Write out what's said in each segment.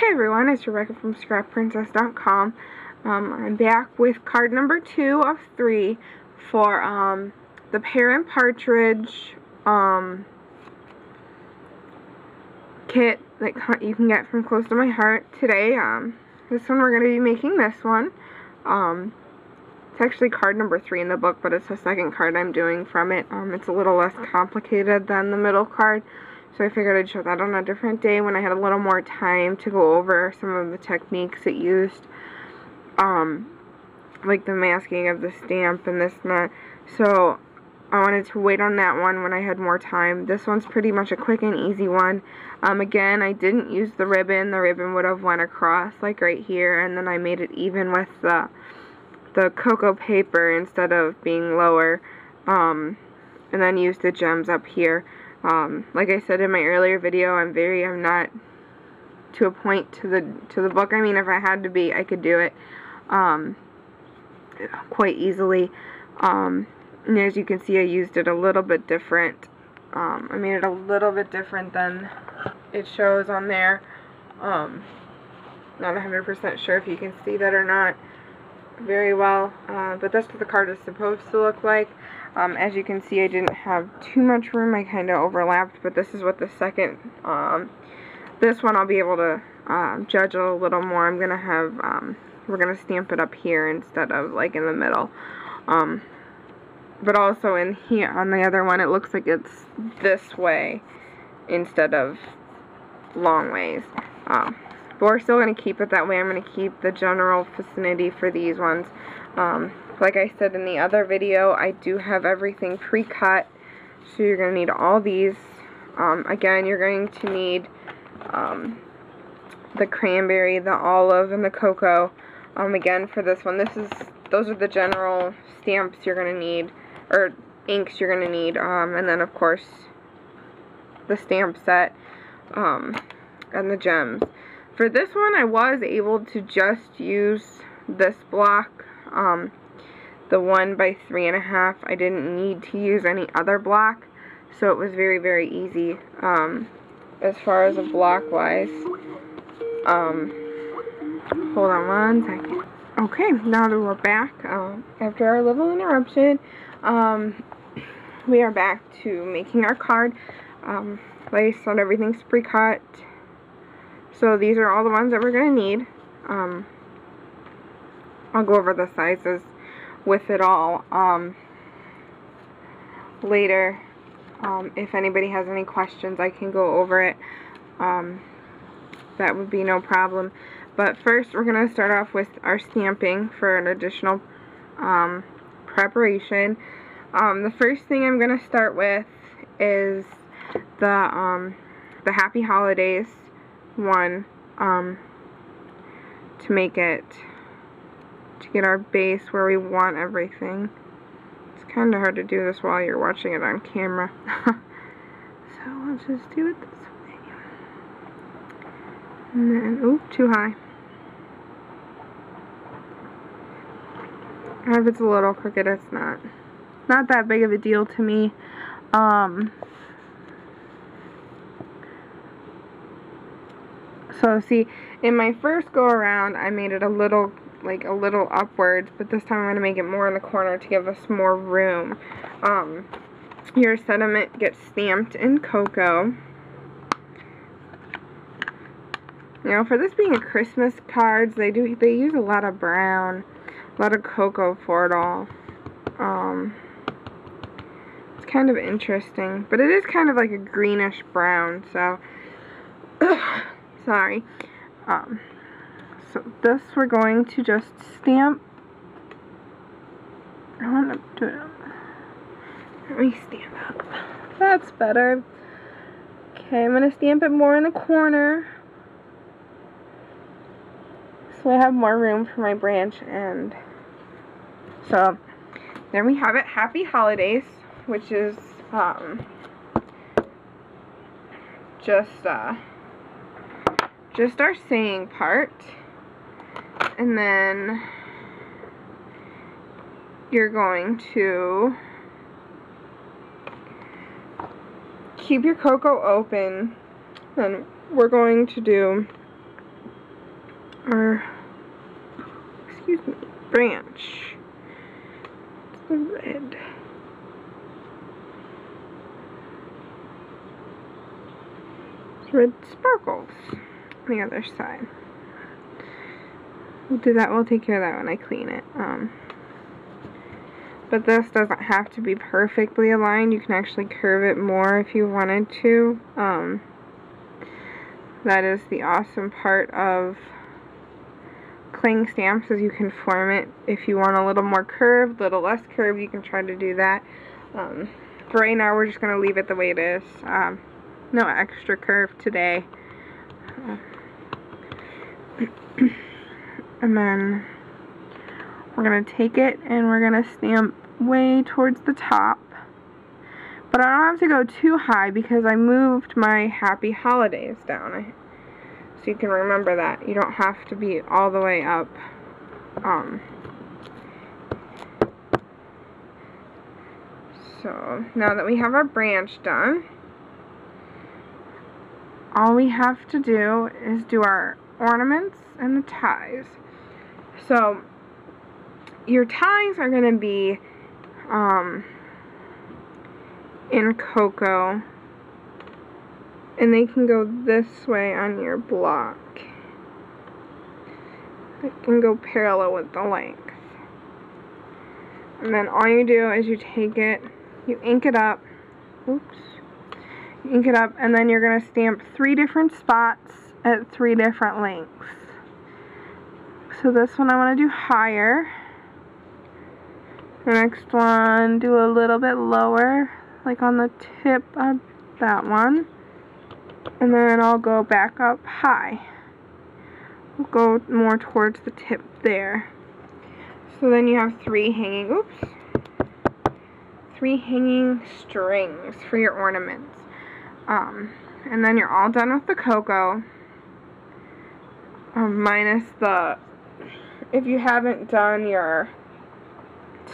Hi everyone, it's Rebecca from scrapprincess.com. I'm back with card number 2 of 3 for the Pear and Partridge kit that you can get from Close to My Heart today. This one we're going to be making this one. It's actually card number 3 in the book, but it's the second card I'm doing from it. It's a little less complicated than the middle card. So I figured I'd show that on a different day when I had a little more time to go over some of the techniques it used. Like the masking of the stamp and this and that. So I wanted to wait on that one when I had more time. This one's pretty much a quick and easy one. Again, I didn't use the ribbon. The ribbon would have went across like right here, and then I made it even with the cocoa paper instead of being lower. And then used the gems up here. Like I said in my earlier video, I'm not to a point to the book. I mean, if I had to be, I could do it quite easily. And as you can see, I used it a little bit different. I made it a little bit different than it shows on there. Not 100% sure if you can see that or not very well, but that's what the card is supposed to look like. As you can see, I didn't have too much room. I kind of overlapped, but this is what the second, this one I'll be able to judge a little more. I'm going to have, we're going to stamp it up here instead of like in the middle. But also in here, on the other one, it looks like it's this way instead of long ways. But we're still going to keep it that way. I'm going to keep the general vicinity for these ones. Like I said in the other video, I do have everything pre-cut, so you're going to need all these. Again, you're going to need the cranberry, the olive, and the cocoa. Again, for this one, those are the general stamps you're going to need, or inks you're going to need, and then of course the stamp set and the gems. For this one, I was able to just use this block, the 1 by 3.5. I didn't need to use any other block, so it was very, very easy as far as a block wise. Hold on one second. Okay, now that we're back after our little interruption, we are back to making our card. Like I said, everything's pre-cut. So these are all the ones that we're going to need. I'll go over the sizes with it all later. If anybody has any questions, I can go over it. That would be no problem. But first, we're going to start off with our stamping for an additional preparation. The first thing I'm going to start with is the Happy Holidays one, to make it, to get our base where we want everything. It's kind of hard to do this while you're watching it on camera. So let's just do it this way. And then, oop, too high. If it's a little crooked, it's not that big of a deal to me. So see, in my first go around, I made it a little upwards, but this time I'm going to make it more in the corner to give us more room. Your sentiment gets stamped in cocoa. You know, for this being a Christmas cards, they use a lot of brown, a lot of cocoa for it all. It's kind of interesting, but it is kind of like a greenish brown, so sorry. So this we're going to just stamp. I want to do it. Let me stand up. That's better. Okay, I'm going to stamp it more in the corner, so I have more room for my branch end. So there we have it. Happy Holidays, which is just our saying part. And then you're going to keep your cocoa open. Then we're going to do or, excuse me, branch. It's the red. It's red sparkles on the other side. We'll do that, we'll take care of that when I clean it. But this doesn't have to be perfectly aligned. You can actually curve it more if you wanted to. That is the awesome part of claying stamps, is you can form it if you want a little more curved, a little less curved, you can try to do that. For right now, we're just going to leave it the way it is. No extra curve today. And then we're going to take it and we're going to stamp way towards the top. But I don't have to go too high because I moved my Happy Holidays down. So you can remember that. You don't have to be all the way up. So now that we have our branch done, all we have to do is do our ornaments and the ties. So your ties are going to be in cocoa, and they can go this way on your block. It can go parallel with the length. And then all you do is you take it, you ink it up, oops, you ink it up, and then you're going to stamp 3 different spots at 3 different lengths. So this one I want to do higher. The next one, do a little bit lower, like on the tip of that one. And then I'll go back up high. We'll go more towards the tip there. So then you have 3 hanging, oops, 3 hanging strings for your ornaments. And then you're all done with the cocoa. Minus the, if you haven't done your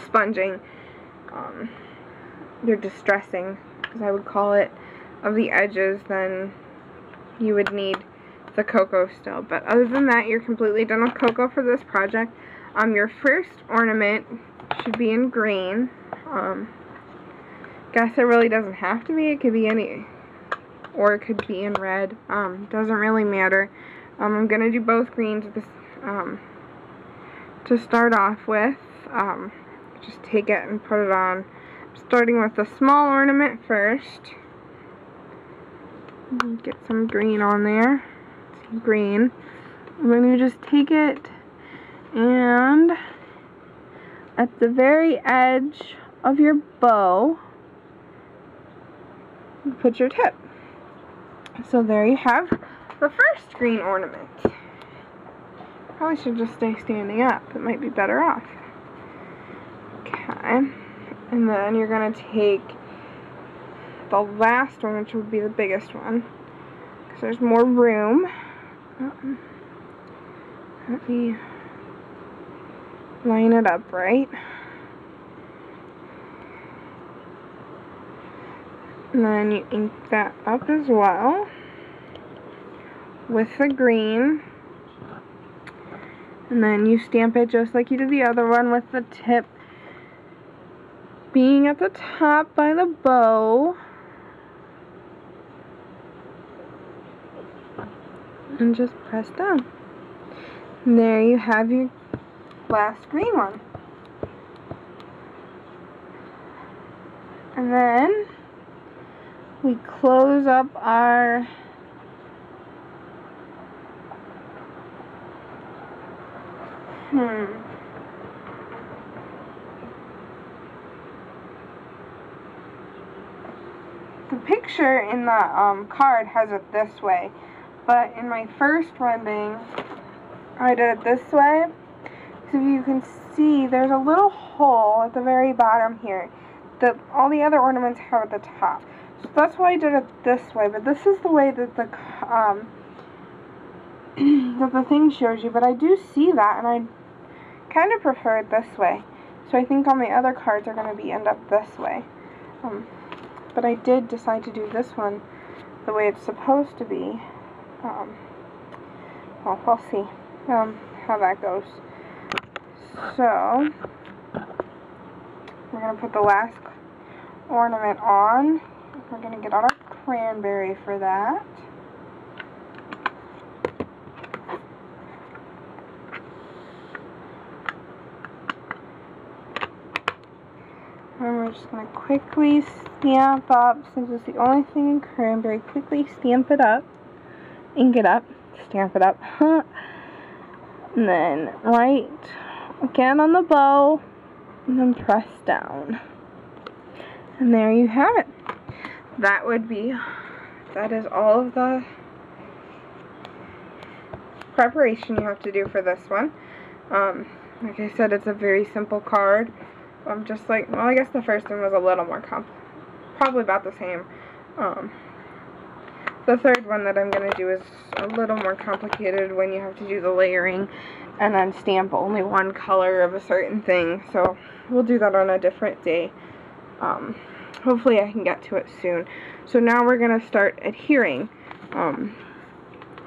sponging, your distressing, as I would call it, of the edges, then you would need the cocoa still. But other than that, you're completely done with cocoa for this project. Your first ornament should be in green. Guess it really doesn't have to be. It could be any, or it could be in red. Doesn't really matter. I'm gonna do both greens this, to start off with. Just take it and put it on. Starting with the small ornament first. Get some green on there. Some green. And then you just take it and at the very edge of your bow, you put your tip. So there you have the first green ornament. Probably should just stay standing up. It might be better off. Okay. And then you're going to take the last one, which would be the biggest one, because there's more room. Let me line it up right. And then you ink that up as well with the green. And then you stamp it just like you did the other one, with the tip being at the top by the bow. And just press down. And there you have your last green one. And then we close up our the picture in the card has it this way, but in my first rendering I did it this way. So you can see there's a little hole at the very bottom here that all the other ornaments have at the top. So that's why I did it this way, but this is the way that the that the thing shows you. But I do see that, and I kind of prefer it this way. So I think all my other cards are going to end up this way. But I did decide to do this one the way it's supposed to be. Well, we'll see. how that goes. So we're going to put the last ornament on. We're going to get out our cranberry for that. And we're just going to quickly stamp up, since it's the only thing in cranberry, quickly stamp it up, ink it up, stamp it up, and then right again on the bow, and then press down. And there you have it. That is all of the preparation you have to do for this one. Like I said, it's a very simple card. Just like, well, I guess the first one was a little more probably about the same. The third one that I'm going to do is a little more complicated when you have to do the layering and then stamp only one color of a certain thing. So we'll do that on a different day. Hopefully I can get to it soon. So now we're going to start adhering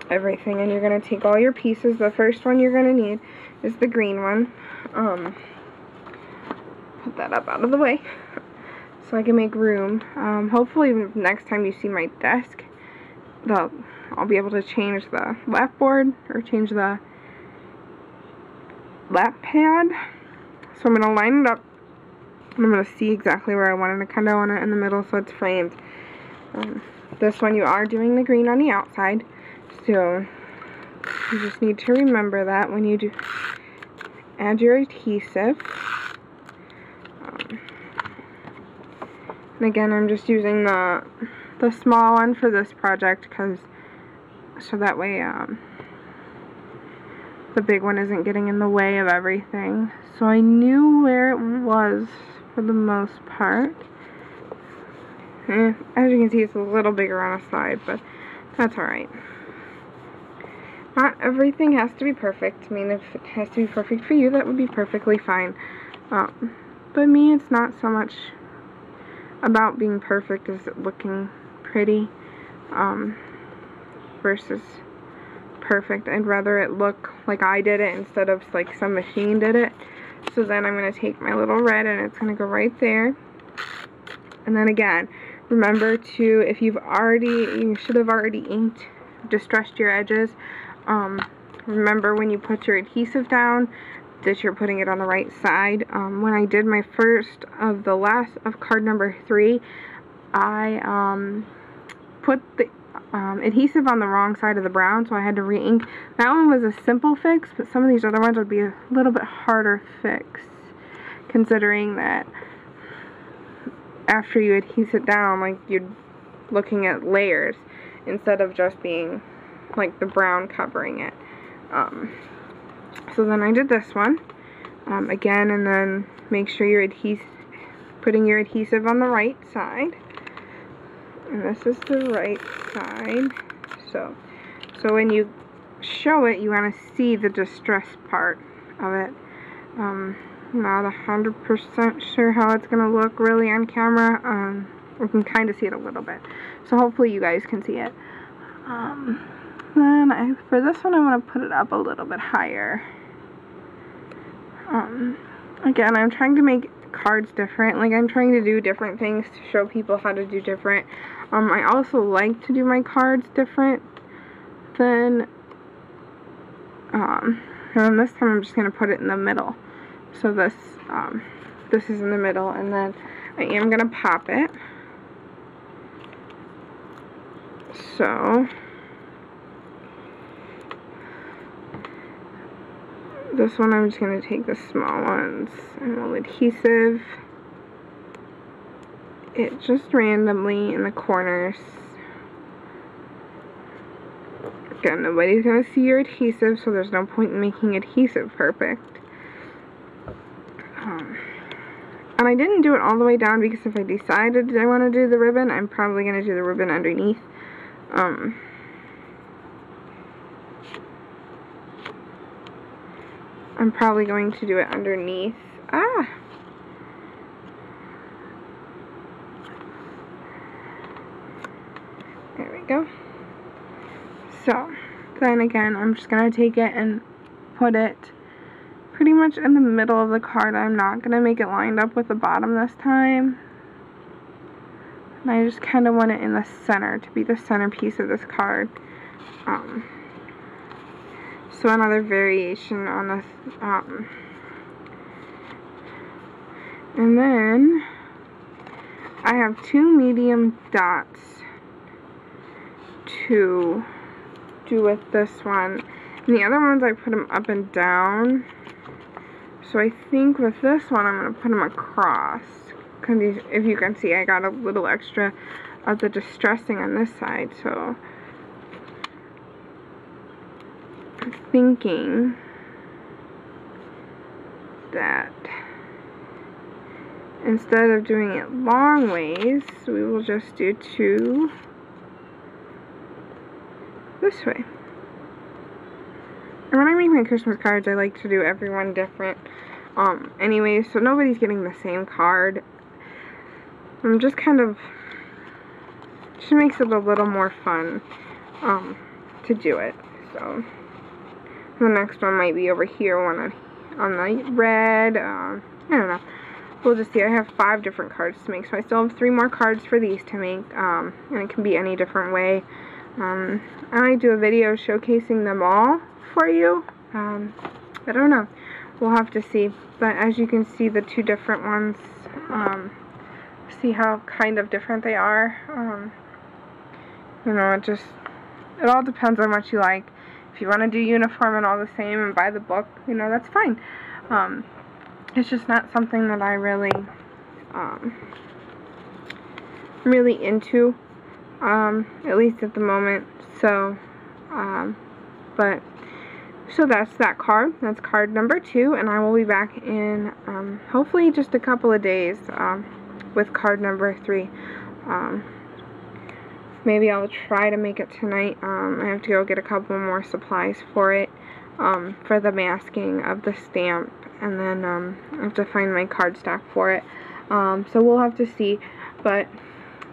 everything, and you're going to take all your pieces. The first one you're going to need is the green one. Put that up out of the way so I can make room. Hopefully next time you see my desk, I'll be able to change the lap board or change the lap pad. So I'm going to line it up, and I'm going to see exactly where I want it. I kind of want it in the middle so it's framed. This one you are doing the green on the outside, so you just need to remember that when you do add your adhesive. And again, I'm just using the small one for this project, so that way the big one isn't getting in the way of everything. So I knew where it was for the most part. As you can see, it's a little bigger on a side, but that's alright. Not everything has to be perfect. I mean, if it has to be perfect for you, that would be perfectly fine. But me, it's not so much about being perfect as it looking pretty versus perfect. I'd rather it look like I did it instead of like some machine did it. So then I'm going to take my little red, and it's going to go right there. And then again, remember to, if you should have already inked, distressed your edges. Remember when you put your adhesive down that you're putting it on the right side. When I did my first of card number 3, I put the adhesive on the wrong side of the brown, so I had to re-ink. That one was a simple fix, but some of these other ones would be a little bit harder fix, considering that after you adhese it down, like, you're looking at layers instead of just being like the brown covering it. So then I did this one again, and then make sure you're putting your adhesive on the right side, and this is the right side. So when you show it, you want to see the distressed part of it. Not 100% sure how it's going to look really on camera. We can kind of see it a little bit, so hopefully you guys can see it. Then for this one, I want to put it up a little bit higher. Again, I'm trying to make cards different. Like, I'm trying to do different things to show people how to do different. I also like to do my cards different than, and this time I'm just going to put it in the middle. So this is in the middle, and then I am going to pop it. So this one, I'm just going to take the small ones and we'll adhesive it just randomly in the corners. Again, nobody's going to see your adhesive, so there's no point in making adhesive perfect. And I didn't do it all the way down because if I decided I want to do the ribbon, I'm probably going to do the ribbon underneath. I'm probably going to do it underneath. There we go. So, then again, I'm just going to take it and put it pretty much in the middle of the card. I'm not going to make it lined up with the bottom this time. And I just kind of want it in the center to be the centerpiece of this card. So another variation on this. And then I have 2 medium dots to do with this one. And the other ones I put them up and down. So I think with this one I'm going to put them across. Because if you can see, I got a little extra of the distressing on this side. So I'm thinking that instead of doing it long ways, we will just do 2 this way. And when I make my Christmas cards, I like to do everyone different. Anyway, so nobody's getting the same card. I'm just kind of, just makes it a little more fun to do it. So the next one might be over here, one on the red. I don't know. We'll just see. I have 5 different cards to make, so I still have 3 more cards for these to make, and it can be any different way. I might do a video showcasing them all for you. I don't know. We'll have to see. But as you can see, the 2 different ones, see how kind of different they are. You know, it all depends on what you like. If you want to do uniform and all the same and buy the book, you know, that's fine. It's just not something that I really, really into, at least at the moment. So, so that's that card. That's card number 2, and I will be back in, hopefully just a couple of days, with card number 3. Maybe I'll try to make it tonight. I have to go get a couple more supplies for it, for the masking of the stamp, and then I have to find my cardstock for it. So we'll have to see, but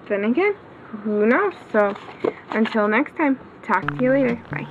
then again, who knows? So until next time, talk to you later. Bye.